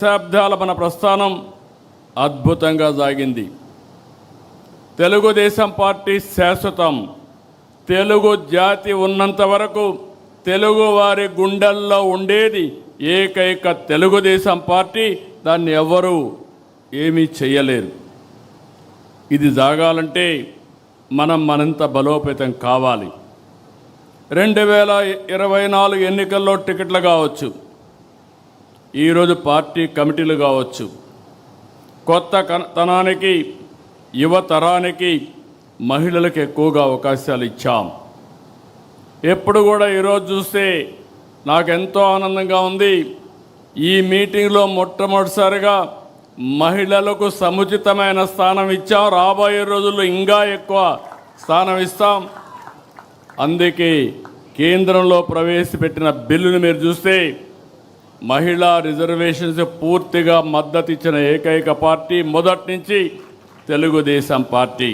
దశాబ్దాల మన ప్రస్థానం అద్భుతంగా సాగింది. తెలుగుదేశం పార్టీ శాశ్వతం. తెలుగు జాతి ఉన్నంత వరకు తెలుగు వారి గుండెల్లో ఉండేది ఏకైక తెలుగుదేశం పార్టీ. దాన్ని ఎవ్వరూ ఏమీ చేయలేరు. ఇది సాగాలంటే మనం మరింత బలోపేతం కావాలి. 2024 ఎన్నికల్లో టికెట్లు కావచ్చు, ఈరోజు పార్టీ కమిటీలు కావచ్చు, కొత్త తనానికి యువతరానికి మహిళలకు ఎక్కువగా అవకాశాలు ఇచ్చాం. ఎప్పుడు కూడా ఈరోజు చూస్తే నాకెంతో ఆనందంగా ఉంది. ఈ మీటింగ్లో మొట్టమొదటిసారిగా మహిళలకు సముచితమైన స్థానం ఇచ్చాం. రాబోయే రోజుల్లో ఇంకా ఎక్కువ స్థానం ఇస్తాం. అందుకే కేంద్రంలో ప్రవేశపెట్టిన బిల్లును మీరు చూస్తే మహిళా రిజర్వేషన్స్ పూర్తిగా మద్దతు ఇచ్చిన ఏకైక పార్టీ మొదటి నుంచి తెలుగుదేశం పార్టీ.